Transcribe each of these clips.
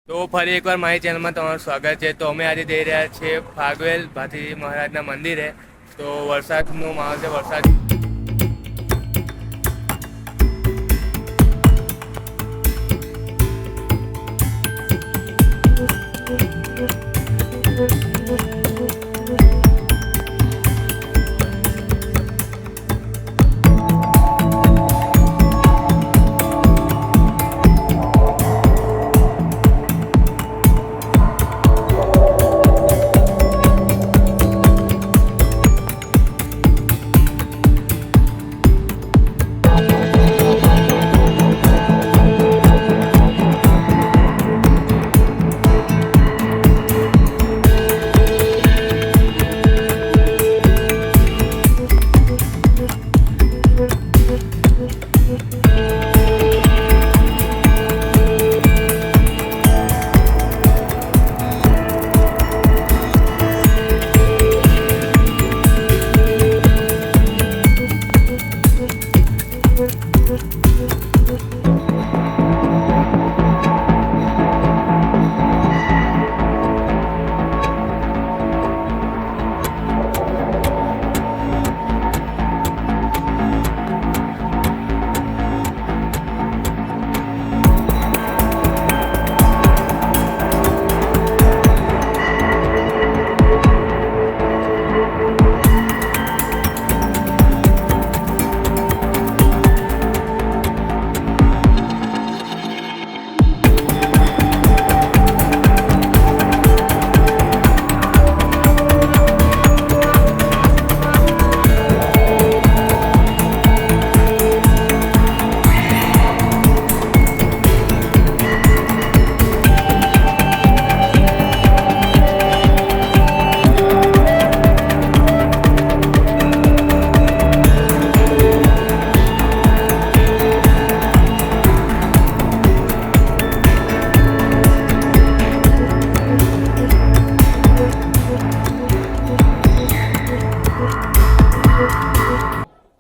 તો ફરી એકવાર મારી ચેનલમાં તમારું સ્વાગત છે. તો અમે આજે જઈ રહ્યા છીએ ફાગવેલ ભાથીજી મહારાજના મંદિરે. તો વરસાદનો માહોલ છે. વરસાદ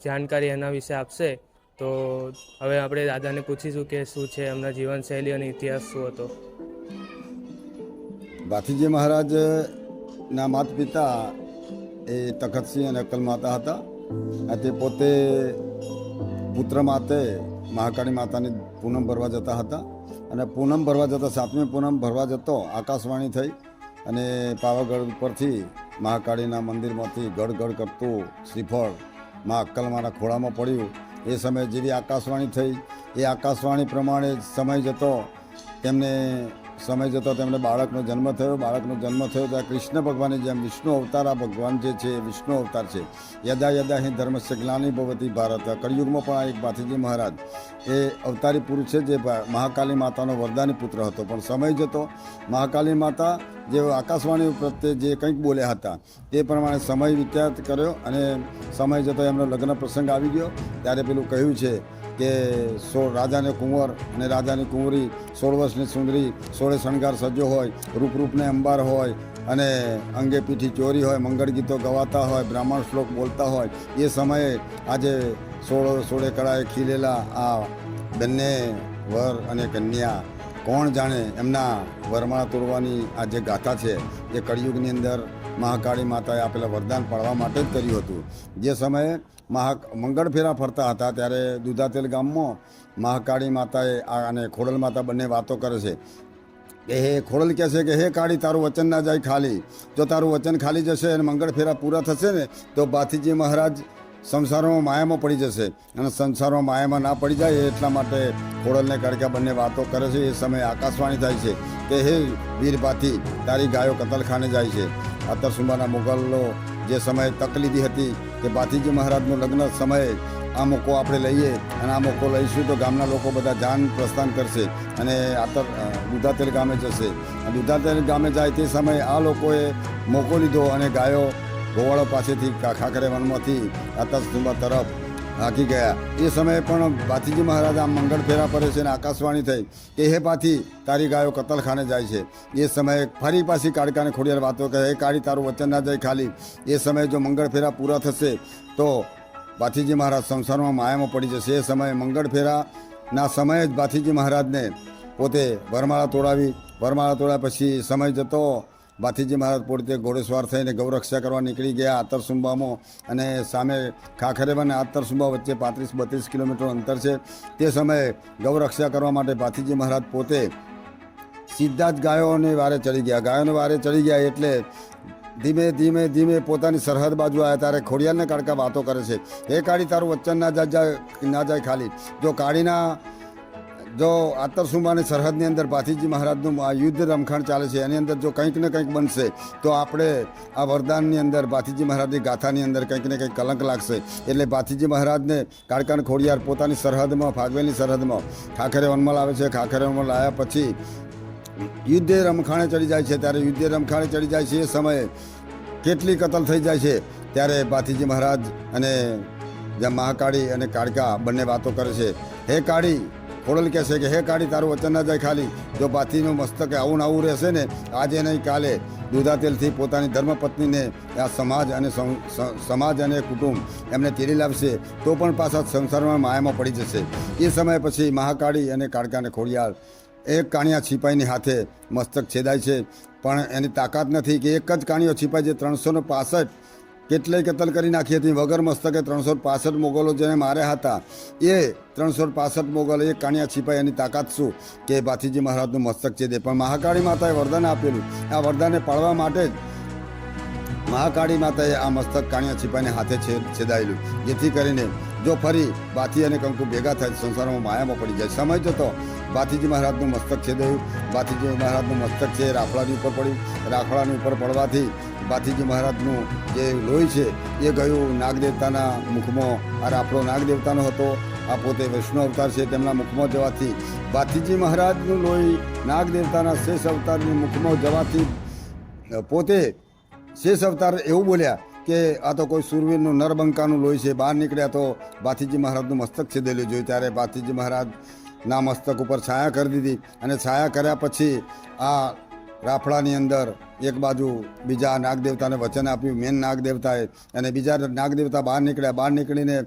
જાણકારી એના વિશે આપશે. તો હવે આપણે દાદાને પૂછીશું કે શું છે એમના જીવનશૈલી અને ઇતિહાસ શું હતો. ભાથીજી મહારાજના માતા પિતા એ તખતસિંહ અને અક્કલ માતા હતા. તે પોતે પુત્ર માતે મહાકાળી માતાની પૂનમ ભરવા જતા હતા. અને પૂનમ ભરવા જતા 7મી પૂનમ ભરવા જતો આકાશવાણી થઈ અને પાવાગઢ ઉપરથી મહાકાળીના મંદિરમાંથી ગળગળ કરતું શ્રીફળ માં અક્કલમાના ખોળામાં પડ્યું. એ સમયે જેવી આકાશવાણી થઈ એ આકાશવાણી પ્રમાણે સમય જતો તેમને બાળકનો જન્મ થયો. ત્યાં કૃષ્ણ ભગવાનની જેમ વિષ્ણુ અવતાર આ ભગવાન જે છે એ વિષ્ણુ અવતાર છે. યદા યદા હિ ધર્મસ્ય ગ્લાનિ ભવતી ભારત. કળિયુગમાં પણ આ એક ભાથીજી મહારાજ એ અવતારી પુરુષ છે જે મહાકાલી માતાનો વરદાની પુત્ર હતો. પણ સમય જતો મહાકાલી માતા જે આકાશવાણી પ્રત્યે જે કંઈક બોલ્યા હતા તે પ્રમાણે સમય વ્યતીત કર્યો અને સમય જતો એમનો લગ્ન પ્રસંગ આવી ગયો. ત્યારે પેલું કહ્યું છે કે રાજાને કુંવર અને રાજાની કુંવરી 16 વર્ષની સુંદરી 16 શણગાર સજ્જો હોય, રૂપરૂપને અંબાર હોય અને અંગે પીઠી ચોરી હોય, મંગળ ગીતો ગવાતા હોય, બ્રાહ્મણ શ્લોક બોલતા હોય. એ સમયે આજે 16 કળાએ ખીલેલા આ બંને વર અને કન્યા કોણ જાણે એમના વરમાળા તોડવાની આ જે ગાથા છે એ કળિયુગની અંદર મહાકાળી માતાએ આપેલા વરદાન પાડવા માટે જ કર્યું હતું. જે સમયે મંગળ ફેરા ફરતા હતા ત્યારે દુધાતેલ ગામમાં મહાકાળી માતાએ અને ખોડલ માતા બંને વાતો કરે છે કે હે ખોડલ કહે છે કે હે કાળી, તારું વચન ના જાય ખાલી. જો તારું વચન ખાલી જશે અને મંગળ ફેરા પૂરા થશે ને તો ભાથીજી મહારાજ સંસારમાં માયામાં પડી જશે. અને સંસારમાં માયામાં ના પડી જાય એટલા માટે ખોડલને કાળકા બંને વાતો કરે છે. એ સમયે આકાશવાણી થાય છે કે હે વીર ભાથી, તારી ગાયો કતલખાને જાય છે. અત્તરસુંબાના મુગલો જે સમયે તક લીધી હતી કે ભાથીજી મહારાજનું લગ્ન સમયે આ મોકો આપણે લઈએ અને આ મોકો લઈશું તો ગામના લોકો બધા જાન પ્રસ્થાન કરશે અને દુધાતેલ ગામે જશે. દુધાતેલ ગામે જાય તે સમયે આ લોકોએ મોકો લીધો અને ગાયો ગોવાળો પાસેથી ખાખરે વનમાંથી અત્તરસુંબા તરફ હાકી ગયા. એ સમયે પણ ભાથીજી મહારાજ આમ મંગળ ફેરા ફરે છે અને આકાશવાણી થઈ કે હે ભાથી, તારી ગાયો કતલખાને જાય છે. એ સમયે ફરી પાછી કાળકાને ખોડિયાર વાતો કહે, હે કાળી, તારું વચન ના જાય ખાલી. એ સમયે જો મંગળ ફેરા પૂરા થશે તો ભાથીજી મહારાજ સંસારમાં માયામાં પડી જશે. એ સમયે મંગળ ફેરાના સમયે જ ભાથીજી મહારાજને પોતે વરમાળા તોડ્યા પછી સમય જતો ભાથીજી મહારાજ પોતે ઘોડેસવાર થઈને ગૌરક્ષા કરવા નીકળી ગયા આતરસુંબામાં, અને સામે ખાખરેવા અને આતરસુંબા વચ્ચે 35-32 કિલોમીટર અંતર છે. તે સમયે ગૌરક્ષા કરવા માટે ભાથીજી મહારાજ પોતે સીધા જ ગાયોને વારે ચડી ગયા એટલે ધીમે ધીમે પોતાની સરહદ બાજુ આવ્યા ત્યારે ખોડિયારને કાળકા વાતો કરે છે, હે કાળી તારું વચન ના જાય ખાલી. જો કાળીના જો આતરસુંબાની સરહદની અંદર ભાથીજી મહારાજનું આ યુદ્ધ રમખાણ ચાલે છે, એની અંદર જો કંઈક ને કંઈક બનશે તો આપણે આ વરદાનની અંદર ભાથીજી મહારાજની ગાથાની અંદર કંઈક ને કંઈક કલંક લાગશે. એટલે ભાથીજી મહારાજને કાળકાન ખોડિયાર પોતાની સરહદમાં, ફાગવેલની સરહદમાં ખાખરે વનમાં લાવે છે. ખાખરે વનમાં લાવ્યા પછી યુદ્ધે રમખાણે ચડી જાય છે. ત્યારે યુદ્ધે રમખાણે ચડી જાય છે એ સમયે કેટલી કતલ થઈ જાય છે. ત્યારે ભાથીજી મહારાજ અને જ્યાં મહાકાળી અને કાળકા બંને વાતો કરે છે. હે કાળી, ખોડલ કહે છે કે હે કાળી તારું વચન ના જાય ખાલી. જો ભાથીનું મસ્તક આવું ને આવું રહેશે ને, આજે નહીં કાલે દૂધા તેલથી પોતાની ધર્મપત્નીને આ સમાજ અને કુટુંબ એમને તેડી લાવશે તો પણ પાછા સંસારમાં માયામાં પડી જશે. એ સમય પછી મહાકાળી અને કાળકાને ખોડિયાર એક કાણિયા છીપાઈની હાથે મસ્તક છેદાય છે. પણ એની તાકાત નથી કે એક જ કાણિયો છીપાય. જે 365 કેટલાય કતલ કરી નાખી હતી વગર મસ્તકે 365 મોગલો જેને માર્યા હતા, એ 365 મોગલ એક કાણિયા છીપાય. એની તાકાત શું કે ભાથીજી મહારાજનું મસ્તક છેદે. પણ મહાકાળી માતાએ વરદાન આપેલું. આ વરદાનને પાળવા માટે જ મહાકાળી માતાએ આ મસ્તક કાણિયા છીપાઈને હાથે છેદાયેલું, જેથી કરીને જો ફરી ભાથી અને કંકુ ભેગા થાય સંસારમાં માયામાં પડી જાય. સમય જતો ભાથીજી મહારાજનું મસ્તક છેદાયું. ભાથીજી મહારાજનું મસ્તક છે રાફડાની ઉપર પડ્યું. રાફડાની ઉપર પડવાથી ભાથીજી મહારાજનું જે લોહી છે એ ગયું નાગદેવતાના મુખમાં. આ રાફડો નાગદેવતાનો હતો, આ પોતે વિષ્ણુ અવતાર છે, તેમના મુખમાં જવાથી ભાથીજી મહારાજનું લોહી નાગદેવતાના શેષ અવતારની મુખમાં જવાથી પોતે શેષ અવતાર એવું બોલ્યા કે આ તો કોઈ સુરવીરનું નરબંકાનું લોહી છે. બહાર નીકળ્યા તો ભાથીજી મહારાજનું મસ્તક છેદેલું જોયું. ત્યારે ભાથીજી મહારાજના મસ્તક ઉપર છાયા કરી દીધી. અને છાયા કર્યા પછી આ રાફડાની અંદર એક બાજુ બીજા નાગદેવતાને વચન આપ્યું, મેન નાગદેવતાએ, અને બીજા નાગદેવતા બહાર નીકળ્યા. બહાર નીકળીને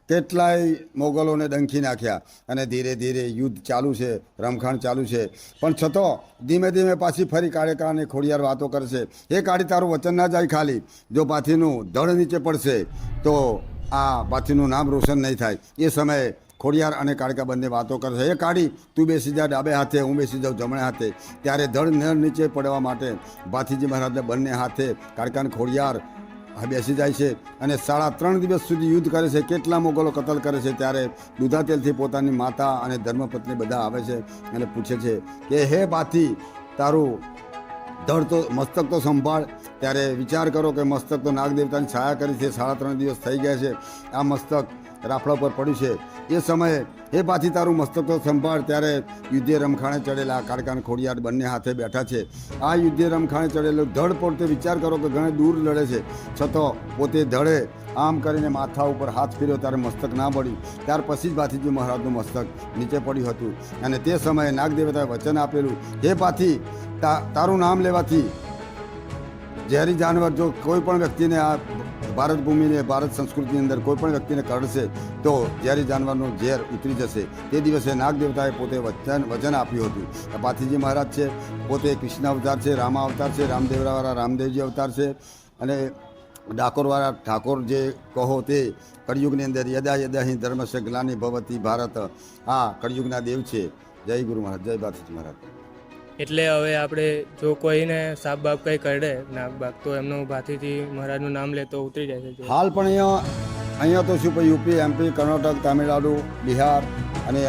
કેટલાય મોગલોને ડંખી નાખ્યા. અને ધીરે ધીરે યુદ્ધ ચાલુ છે, રમખાણ ચાલુ છે. પણ છતાં ધીમે ધીમે પાછી ફરી કાળકા અને ખોડિયાર વાતો કરશે, હે કાળી તારું વચન ના જાય ખાલી. જો પાથીનું ધડ નીચે પડશે તો આ પાથીનું નામ રોશન નહીં થાય. એ સમયે ખોડિયાર અને કાળકા બંને વાતો કરશે, હે કાળી તું બેસી જા ડાબે હાથે, હું બેસી જાઉં જમણે હાથે. ત્યારે ધડ નીચે પડવા માટે ભાથીજી મહારાજને બંને હાથે કાળકા અને ખોડિયાર બેસી જાય છે. અને 3.5 દિવસ સુધી યુદ્ધ કરે છે. કેટલા મોગલો કતલ કરે છે. ત્યારે દૂધા તેલથી પોતાની માતા અને ધર્મપત્ની બધા આવે છે અને પૂછે છે કે હે ભાથી તારું ધડ તો મસ્તક તો સંભાળ. ત્યારે વિચાર કરો કે મસ્તક તો નાગદેવતાની છાયા કરી છે, 3.5 દિવસ થઈ ગયા છે, આ મસ્તક રાફડા પર પડ્યું છે. એ સમયે હે ભાથી તારું મસ્તક તો સંભાળ. ત્યારે યુદ્ધે રમખાણે ચડેલા કાળકા અને ખોડિયાર બંને હાથે બેઠા છે. આ યુદ્ધે રમખાણે ચડેલો ધડ પોતે વિચાર કરો કે ઘણે દૂર લડે છે, છતાં પોતે ધડે આમ કરીને માથા ઉપર હાથ ફેર્યો ત્યારે મસ્તક ના પડ્યું. ત્યાર પછી જ ભાથીજી મહારાજનું મસ્તક નીચે પડ્યું હતું. અને તે સમયે નાગદેવતાએ વચન આપેલું, હે ભાથી તારું નામ લેવાથી ઝેરી જાનવર જો કોઈ પણ વ્યક્તિને આ ભારત ભૂમિને ભારત સંસ્કૃતિની અંદર કોઈ પણ વ્યક્તિને કરડશે તો ઝેરી જાનવરનું ઝેર ઉતરી જશે. તે દિવસે નાગદેવતાએ પોતે વચન આપ્યું હતું. ભાથીજી મહારાજ છે પોતે કૃષ્ણ અવતાર છે, રામા અવતાર છે, રામદેવરાવાળા રામદેવજી અવતાર છે, અને ડાકોરવાળા ઠાકોર જે કહો તે કળિયુગની અંદર યદા યદા હિ ધર્મસ્ય ગ્લાનિ ભવતી ભારત, આ કળિયુગના દેવ છે. જય ગુરુ મહારાજ, જય ભાથીજી મહારાજ. એટલે હવે આપણે જો કોઈને સાપ બાપ કંઈ કરડે નાગ બાગ તો એમનું ભાથીજી મહારાજનું નામ લે તો ઉતરી જાય છે. હાલ પણ અહીંયા તો શું યુપી, એમપી, કર્ણાટક, તામિલનાડુ, બિહાર અને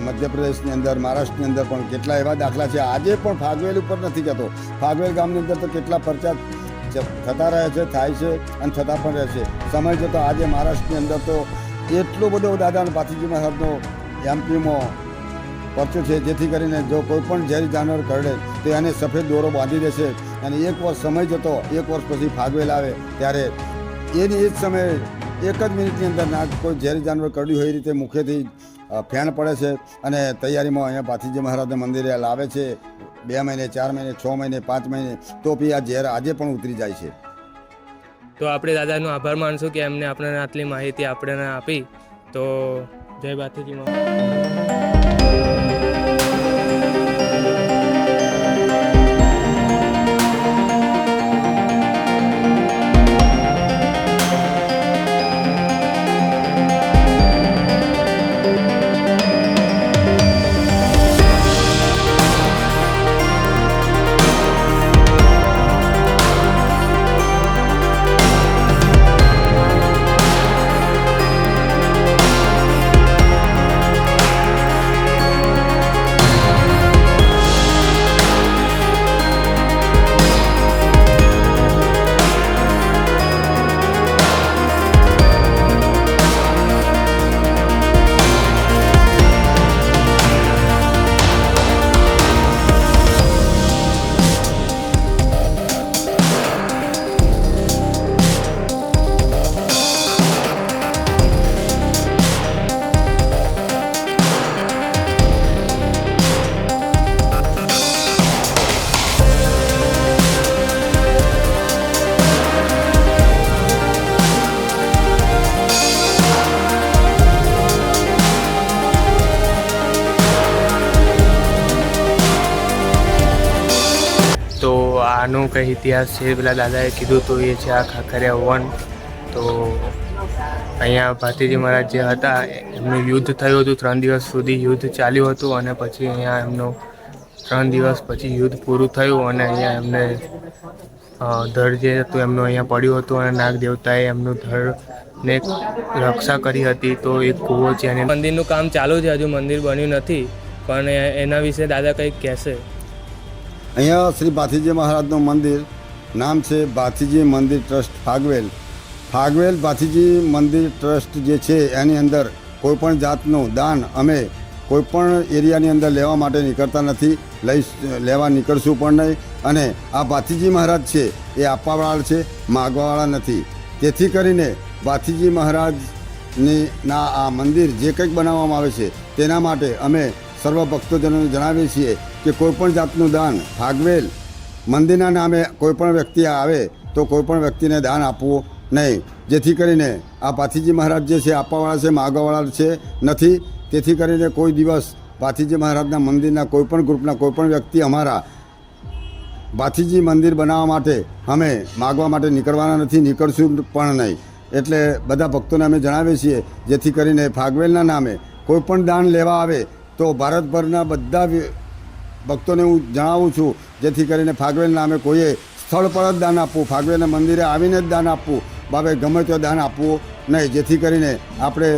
મધ્યપ્રદેશની અંદર, મહારાષ્ટ્રની અંદર પણ કેટલા એવા દાખલા છે. આજે પણ ફાગવેલ ઉપર નથી કહેતો, ફાગવેલ ગામની અંદર તો કેટલા પરચા થતા રહે છે, થાય છે અને થતા પણ રહે છે. સમય જતો આજે મહારાષ્ટ્રની અંદર તો એટલો બધો દાદા ભાથીજી મહારાજનો એમપીમાં પરચો છે, જેથી કરીને જો કોઈ પણ ઝેરી જાનવર કરડે તો એને સફેદ દોરો બાંધી દેશે. અને એક વર્ષ સમય જતો, એક વર્ષ પછી ફાગવેલ આવે ત્યારે એની એ જ સમયે 1 જ મિનિટની અંદર નાગ કોઈ ઝેરી જાનવર કરડ્યું હોય એ રીતે મુખેથી ફેણ પડે છે. અને તૈયારીમાં અહીંયા ભાથીજી મહારાજના મંદિરે લાવે છે. 2 મહિને, 4 મહિને, 6 મહિને, 5 મહિને તો બી આ ઝેર આજે પણ ઉતરી જાય છે. તો આપણે દાદાનો આભાર માનશું કે એમને આપણને આટલી માહિતી આપણને આપી. તો જય ભાથીજી મહારાજ. આનો કંઈ ઇતિહાસ છે પેલા દાદાએ કીધું તો એ છે આ ખાખરિયા વન. તો અહીંયા ભાતીજી મહારાજ જે હતા એમનું યુદ્ધ થયું હતું, 3 દિવસ સુધી યુદ્ધ ચાલ્યું હતું અને પછી અહીંયા એમનું 3 દિવસ પછી યુદ્ધ પૂરું થયું અને અહીંયા એમને ધડ જે હતું એમનું અહીંયા પડ્યું હતું અને નાગ દેવતાએ એમનું ધડને રક્ષા કરી હતી. તો એક કૂવો છે અને મંદિરનું કામ ચાલુ છે, હજુ મંદિર બન્યું નથી, પણ એના વિશે દાદા કંઈક કહેશે. અહીંયા શ્રી ભાથીજી મહારાજનું મંદિર, નામ છે ભાથીજી મંદિર ટ્રસ્ટ ફાગવેલ. ફાગવેલ ભાથીજી મંદિર ટ્રસ્ટ જે છે એની અંદર કોઈપણ જાતનું દાન અમે કોઈપણ એરિયાની અંદર લેવા માટે નીકળતા નથી, લેવા નીકળશું પણ નહીં. અને આ ભાથીજી મહારાજ છે એ આપવાવાળા છે, માગવાવાળા નથી. તેથી કરીને ભાથીજી મહારાજની આ મંદિર જે કંઈક બનાવવામાં આવે છે તેના માટે અમે સર્વ ભક્તોજનોને જણાવીએ છીએ કે કોઈપણ જાતનું દાન ફાગવેલ મંદિરના નામે કોઈપણ વ્યક્તિ આવે તો કોઈપણ વ્યક્તિને દાન આપવું નહીં, જેથી કરીને આ ભાથીજી મહારાજ જે છે આપવાવાળા છે, માગવાવાળા છે નથી. તેથી કરીને કોઈ દિવસ ભાથીજી મહારાજના મંદિરના કોઈપણ ગ્રુપના કોઈપણ વ્યક્તિ અમારા ભાથીજી મંદિર બનાવવા માટે અમે માગવા માટે નીકળવાના નથી, નીકળશું પણ નહીં. એટલે બધા ભક્તોને અમે જણાવીએ છીએ જેથી કરીને ફાગવેલના નામે કોઈપણ દાન લેવા આવે તો ભારતભરના બધા ભક્તોને હું જણાવું છું જેથી કરીને ફાગવેલ નામે કોઈએ સ્થળ પર જ દાન આપવું, ફાગવેલના મંદિરે આવીને જ દાન આપવું, બાબે ગમે તે દાન આપવું નહીં. જેથી કરીને આપણે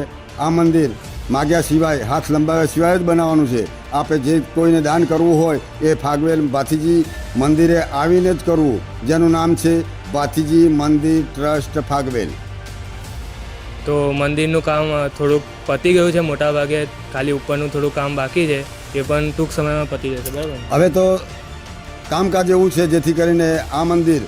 આ મંદિર માગ્યા સિવાય, હાથ લંબાવ્યા સિવાય જ બનાવવાનું છે. આપણે જે કોઈને દાન કરવું હોય એ ફાગવેલ ભાથીજી મંદિરે આવીને જ કરવું, જેનું નામ છે ભાથીજી મંદિર ટ્રસ્ટ ફાગવેલ. તો મંદિરનું કામ થોડુંક પતી ગયું છે, મોટા ભાગે ખાલી ઉપરનું થોડું કામ બાકી છે, એ પણ ટૂંક સમયમાં પતી જશે. બરાબર. હવે તો કામકાજ એવું છે જેથી કરીને આ મંદિર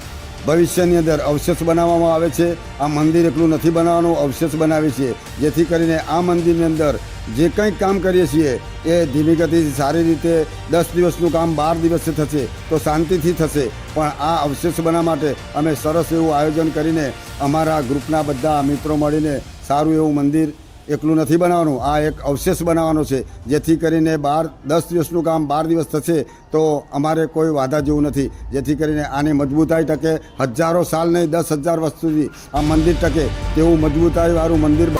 ભવિષ્યની અંદર અવશેષ બનાવવામાં આવે છે. આ મંદિર એકલું નથી બનાવવાનું, અવશેષ બનાવીએ છીએ જેથી કરીને આ મંદિરની અંદર જે કંઈક કામ કરીએ છીએ એ ધીમી ગતિથી સારી રીતે 10 દિવસનું કામ 12 દિવસે થશે તો શાંતિથી થશે. પણ આ અવશેષ બનાવવા માટે અમે સરસ એવું આયોજન કરીને અમારા ગ્રુપના બધા મિત્રો મળીને સારું એવું મંદિર એકલું નથી બનાવવાનું, આ એક અવશેષ બનાવવાનો છે. જેથી કરીને 10 દિવસનું કામ 12 દિવસ થશે તો અમારે કોઈ વાધા જેવું નથી. જેથી કરીને આની મજબૂતાઈ ટકે, હજારો સાલ નહીં 10,000 વર્ષ સુધી આ મંદિર ટકે તેવું મજબૂતાઈવાળું મંદિર